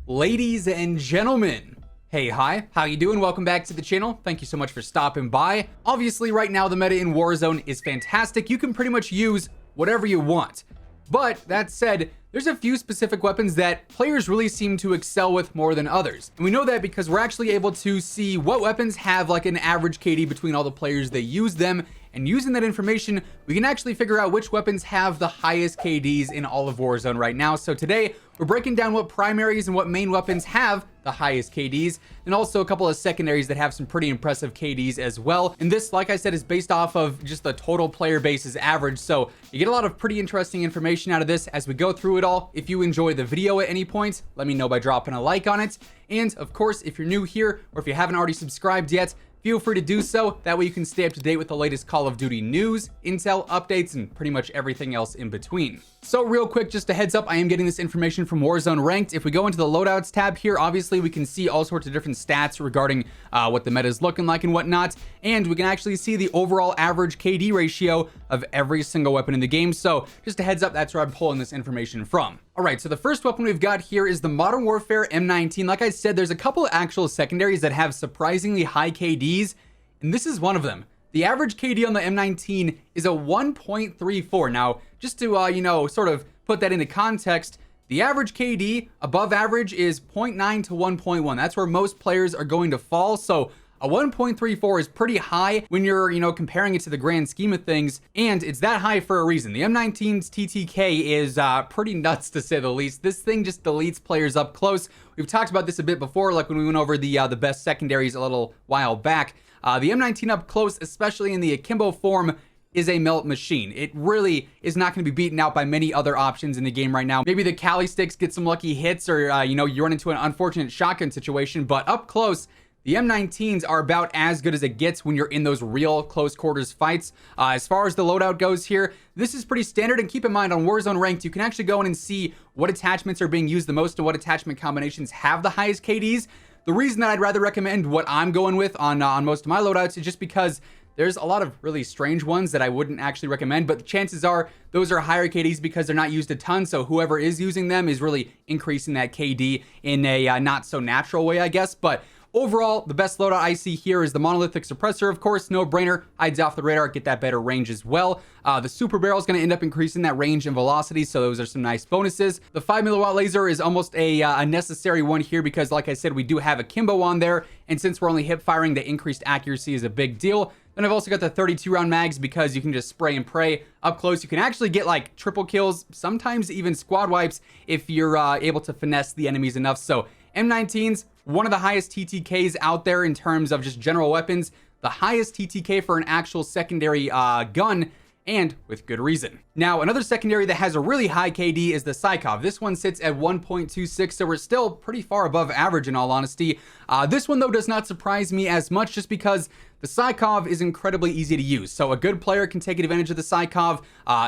Ladies and gentlemen, hey, hi, how you doing? Welcome back to the channel. Thank you so much for stopping by. Obviously, right now, the meta in Warzone is fantastic. You can pretty much use whatever you want. But that said, there's a few specific weapons that players really seem to excel with more than others. And we know that because we're actually able to see what weapons have like an average KD between all the players that use them. And using that information, we can actually figure out which weapons have the highest KDs in all of Warzone right now. So today, we're breaking down what primaries and what main weapons have the highest KDs, and also a couple of secondaries that have some pretty impressive KDs as well. And this, like I said, is based off of just the total player base's average. So you get a lot of pretty interesting information out of this as we go through it all. If you enjoy the video at any point, let me know by dropping a like on it. And of course, if you're new here, or if you haven't already subscribed yet, feel free to do so. That way you can stay up to date with the latest Call of Duty news, intel, updates, and pretty much everything else in between. So real quick, just a heads up, I am getting this information from Warzone Ranked. If we go into the Loadouts tab here, obviously we can see all sorts of different stats regarding what the meta is looking like and whatnot. And we can actually see the overall average KD ratio of every single weapon in the game. So just a heads up, that's where I'm pulling this information from. All right, so the first weapon we've got here is the Modern Warfare M19. Like I said, there's a couple of actual secondaries that have surprisingly high KDs, and this is one of them. The average KD on the M19 is a 1.34. Now, just to, sort of put that into context, the average KD above average is 0.9 to 1.1. That's where most players are going to fall. So a 1.34 is pretty high when you're, comparing it to the grand scheme of things, and it's that high for a reason. The M19's TTK is pretty nuts, to say the least. This thing just deletes players up close. We've talked about this a bit before, like when we went over the best secondaries a little while back. The M19 up close, especially in the akimbo form, is a melt machine. It really is not going to be beaten out by many other options in the game right now. Maybe the Cali sticks get some lucky hits, or you run into an unfortunate shotgun situation, but up close, the M19s are about as good as it gets when you're in those real close quarters fights. As far as the loadout goes here, this is pretty standard, and keep in mind on Warzone Ranked, you can actually go in and see what attachments are being used the most and what attachment combinations have the highest KDs. The reason that I'd rather recommend what I'm going with on most of my loadouts is just because there's a lot of really strange ones that I wouldn't actually recommend, but the chances are those are higher KDs because they're not used a ton, so whoever is using them is really increasing that KD in a not so natural way, I guess. But overall, the best loadout I see here is the monolithic suppressor, of course, no brainer, hides off the radar, get that better range as well. The super barrel is going to end up increasing that range and velocity, so those are some nice bonuses. The 5 milliwatt laser is almost a necessary one here because, like I said, we do have akimbo on there, and since we're only hip firing, the increased accuracy is a big deal. Then I've also got the 32 round mags because you can just spray and pray up close. You can actually get like triple kills, sometimes even squad wipes if you're able to finesse the enemies enough. So M19's one of the highest TTKs out there in terms of just general weapons, the highest TTK for an actual secondary gun, and with good reason. Now, another secondary that has a really high KD is the Saikov. This one sits at 1.26, so we're still pretty far above average in all honesty. This one, though, does not surprise me as much just because the Saikov is incredibly easy to use. So a good player can take advantage of the Saikov.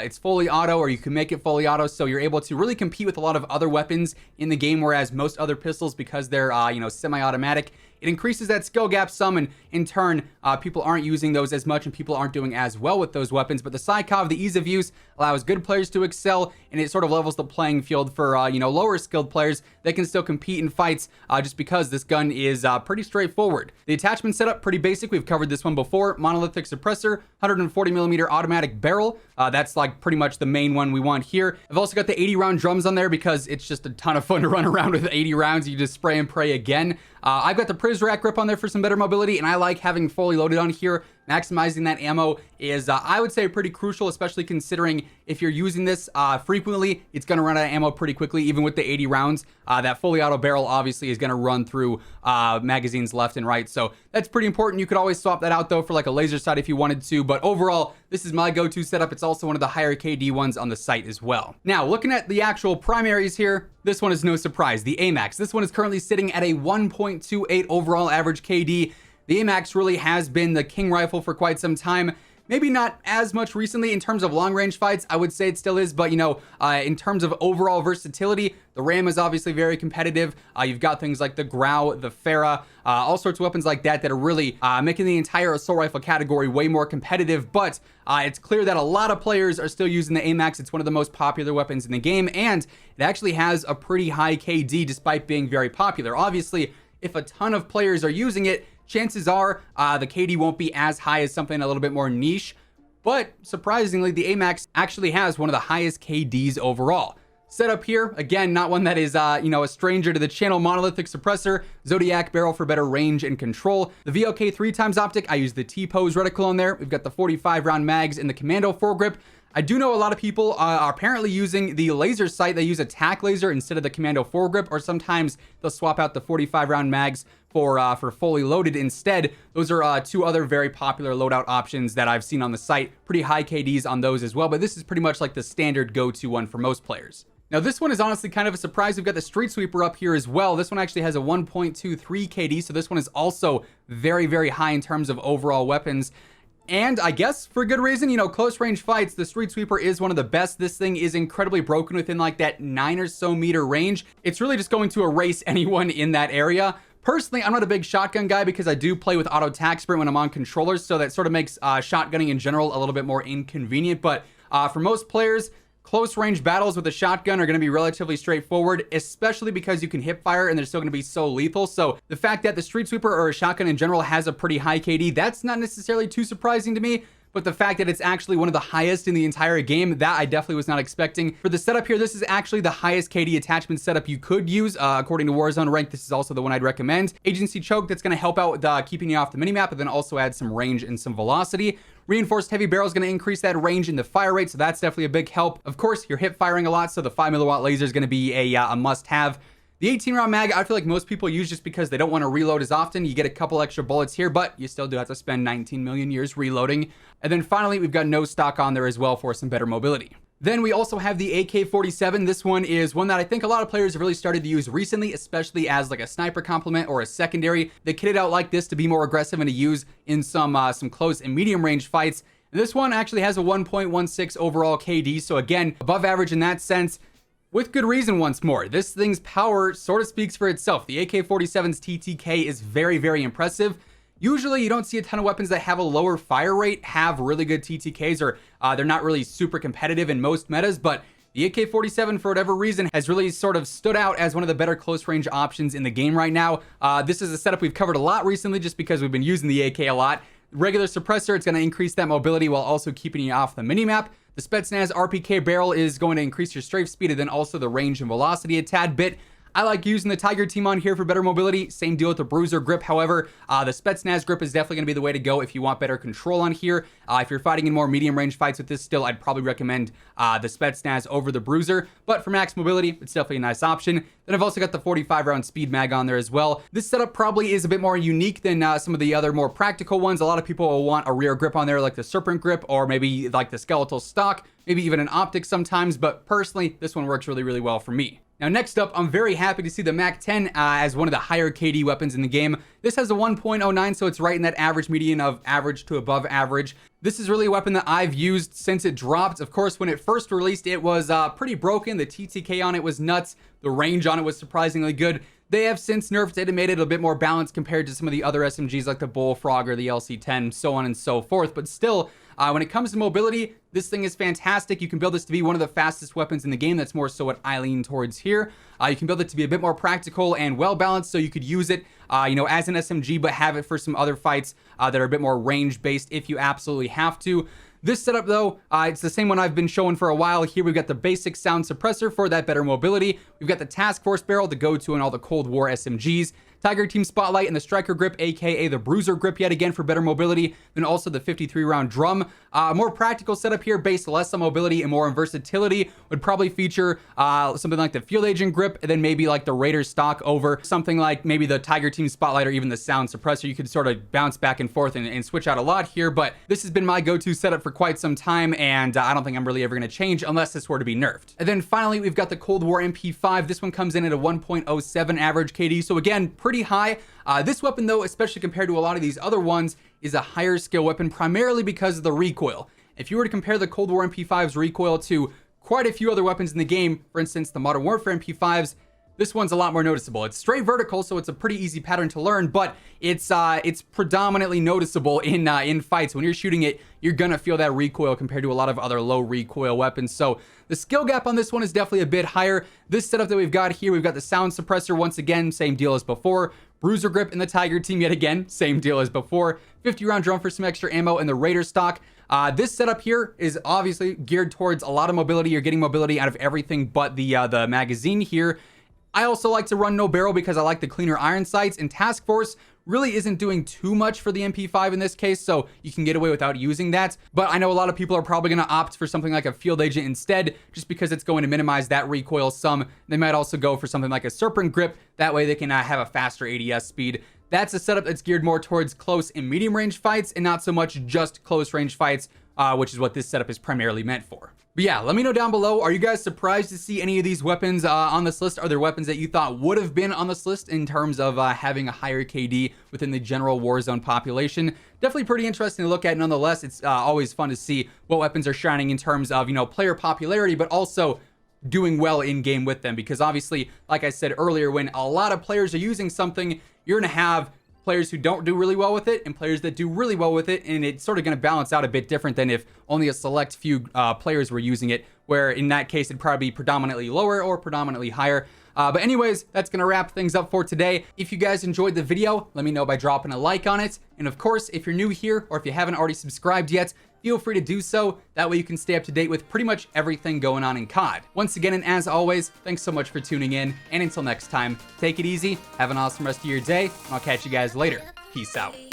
It's fully auto, or you can make it fully auto, so you're able to really compete with a lot of other weapons in the game, whereas most other pistols, because they're, semi-automatic, it increases that skill gap some, and in turn, people aren't using those as much and people aren't doing as well with those weapons. But the Saikov, the ease of use, allows good players to excel, and it sort of levels the playing field for, lower skilled players that can still compete in fights just because this gun is pretty straightforward. The attachment setup, pretty basic. We've covered this one before. Monolithic suppressor, 140 millimeter automatic barrel. That's like pretty much the main one we want here. I've also got the 80 round drums on there because it's just a ton of fun to run around with 80 rounds. You just spray and pray again. I've got the Priz rack grip on there for some better mobility, and I like having fully loaded on here. Maximizing that ammo is, I would say, pretty crucial, especially considering if you're using this frequently, it's going to run out of ammo pretty quickly, even with the 80 rounds. That fully auto barrel obviously is going to run through magazines left and right, so that's pretty important. You could always swap that out, though, for like a laser sight if you wanted to, but overall, this is my go-to setup. It's also one of the higher KD ones on the site as well. Now, looking at the actual primaries here, this one is no surprise. The AMAX. This one is currently sitting at a 1.28 overall average KD. The AMAX really has been the king rifle for quite some time. Maybe not as much recently in terms of long-range fights. I would say it still is, but, you know, in terms of overall versatility, the RAM is obviously very competitive. You've got things like the Grau, the Farah, all sorts of weapons like that that are really making the entire assault rifle category way more competitive, but it's clear that a lot of players are still using the AMAX. It's one of the most popular weapons in the game, and it actually has a pretty high KD despite being very popular. Obviously, if a ton of players are using it, chances are the KD won't be as high as something a little bit more niche, but surprisingly, the AMAX actually has one of the highest KDs overall. Setup here, again, not one that is, you know, a stranger to the channel. Monolithic suppressor, Zodiac barrel for better range and control. The VLK 3x optic, I use the T-pose reticle on there. We've got the 45 round mags in the commando foregrip. I do know a lot of people are apparently using the laser sight. They use a tack laser instead of the commando foregrip, or sometimes they'll swap out the 45 round mags for fully loaded instead. Those are two other very popular loadout options that I've seen on the site. Pretty high KDs on those as well, but this is pretty much like the standard go-to one for most players. Now, this one is honestly kind of a surprise. We've got the Streetsweeper up here as well. This one actually has a 1.23 KD, so this one is also very, very high in terms of overall weapons. And I guess for good reason, you know, close range fights, the Streetsweeper is one of the best. This thing is incredibly broken within like that 9 or so meter range. It's really just going to erase anyone in that area. Personally, I'm not a big shotgun guy because I do play with auto tac sprint when I'm on controllers, so that sort of makes shotgunning in general a little bit more inconvenient. But for most players, close range battles with a shotgun are going to be relatively straightforward, especially because you can hip fire and they're still going to be so lethal. So the fact that the Streetsweeper or a shotgun in general has a pretty high KD, that's not necessarily too surprising to me. But the fact that it's actually one of the highest in the entire game, that I definitely was not expecting. For the setup here, this is actually the highest KD attachment setup you could use. According to Warzone rank, this is also the one I'd recommend. Agency choke, that's going to help out with keeping you off the minimap, but then also add some range and some velocity. Reinforced heavy barrel is going to increase that range and the fire rate, so that's definitely a big help. Of course, you're hip firing a lot, so the 5mm laser is going to be a must-have. The 18 round mag, I feel like most people use just because they don't want to reload as often. You get a couple extra bullets here, but you still do have to spend 19 million years reloading. And then finally, we've got no stock on there as well for some better mobility. Then we also have the AK-47. This one is one that I think a lot of players have really started to use recently, especially as like a sniper complement or a secondary. They kit it out like this to be more aggressive and to use in some close and medium range fights. And this one actually has a 1.16 overall KD, so again, above average in that sense. With good reason once more. This thing's power sort of speaks for itself. The AK-47's TTK is very, very impressive. Usually you don't see a ton of weapons that have a lower fire rate have really good TTKs, or they're not really super competitive in most metas, but the AK-47, for whatever reason, has really sort of stood out as one of the better close range options in the game right now. This is a setup we've covered a lot recently just because we've been using the AK a lot. Regular suppressor, it's going to increase that mobility while also keeping you off the minimap. The Spetsnaz RPK barrel is going to increase your strafe speed and then also the range and velocity a tad bit. I like using the Tiger team on here for better mobility. Same deal with the Bruiser grip. However, the Spetsnaz grip is definitely going to be the way to go if you want better control on here. If you're fighting in more medium range fights with this still, I'd probably recommend the Spetsnaz over the Bruiser. But for max mobility, it's definitely a nice option. Then I've also got the 45 round speed mag on there as well. This setup probably is a bit more unique than some of the other more practical ones. A lot of people will want a rear grip on there like the Serpent grip, or maybe like the skeletal stock, maybe even an optic sometimes. But personally, this one works really, really well for me. Now, next up, I'm very happy to see the MAC-10 as one of the higher KD weapons in the game. This has a 1.09, so it's right in that average median of average to above average. This is really a weapon that I've used since it dropped. Of course, when it first released, it was pretty broken. The TTK on it was nuts. The range on it was surprisingly good. They have since nerfed it and made it a bit more balanced compared to some of the other SMGs like the Bullfrog or the LC-10, so on and so forth. But still, when it comes to mobility, this thing is fantastic. You can build this to be one of the fastest weapons in the game. That's more so what I lean towards here. You can build it to be a bit more practical and well-balanced, so you could use it, you know, as an SMG, but have it for some other fights that are a bit more range-based if you absolutely have to. This setup, though, it's the same one I've been showing for a while. Here we've got the basic sound suppressor for that better mobility. We've got the Task Force barrel to go to in all the Cold War SMGs. Tiger Team Spotlight and the Striker grip, aka the Bruiser grip, yet again for better mobility. Then also the 53 round drum. More practical setup here, based less on mobility and more on versatility. Would probably feature something like the Field Agent grip, and then maybe like the Raider stock over something like maybe the Tiger Team Spotlight or even the Sound Suppressor. You could sort of bounce back and forth and switch out a lot here, but this has been my go-to setup for quite some time, and I don't think I'm really ever going to change unless this were to be nerfed. And then finally, we've got the Cold War MP5. This one comes in at a 1.07 average KD, so again, pretty high. This weapon though, especially compared to a lot of these other ones, is a higher skill weapon primarily because of the recoil. If you were to compare the Cold War MP5's recoil to quite a few other weapons in the game, for instance, the Modern Warfare MP5s, this one's a lot more noticeable. It's straight vertical, so it's a pretty easy pattern to learn, but it's predominantly noticeable in fights. When you're shooting it, you're gonna feel that recoil compared to a lot of other low recoil weapons. So the skill gap on this one is definitely a bit higher. This setup that we've got here, we've got the sound suppressor once again, same deal as before. Bruiser grip in the Tiger team yet again, same deal as before. 50 round drum for some extra ammo in the Raider stock. This setup here is obviously geared towards a lot of mobility. You're getting mobility out of everything but the magazine here. I also like to run no barrel because I like the cleaner iron sights, and Task Force really isn't doing too much for the MP5 in this case, so you can get away without using that. But I know a lot of people are probably going to opt for something like a Field Agent instead, just because it's going to minimize that recoil some. They might also go for something like a Serpent Grip. That way they can have a faster ADS speed. That's a setup that's geared more towards close and medium range fights, and not so much just close range fights, which is what this setup is primarily meant for. But yeah, let me know down below, are you guys surprised to see any of these weapons on this list? Are there weapons that you thought would have been on this list in terms of having a higher KD within the general Warzone population? Definitely pretty interesting to look at. Nonetheless, it's always fun to see what weapons are shining in terms of, you know, player popularity, but also doing well in game with them. Because obviously, like I said earlier, when a lot of players are using something, you're gonna have players who don't do really well with it and players that do really well with it, and it's sort of going to balance out a bit different than if only a select few players were using it, where in that case it'd probably be predominantly lower or predominantly higher. But anyways, that's going to wrap things up for today. If you guys enjoyed the video, let me know by dropping a like on it. And of course, if you're new here or if you haven't already subscribed yet, feel free to do so. That way you can stay up to date with pretty much everything going on in COD. Once again, and as always, thanks so much for tuning in. And until next time, take it easy, have an awesome rest of your day, and I'll catch you guys later. Peace out.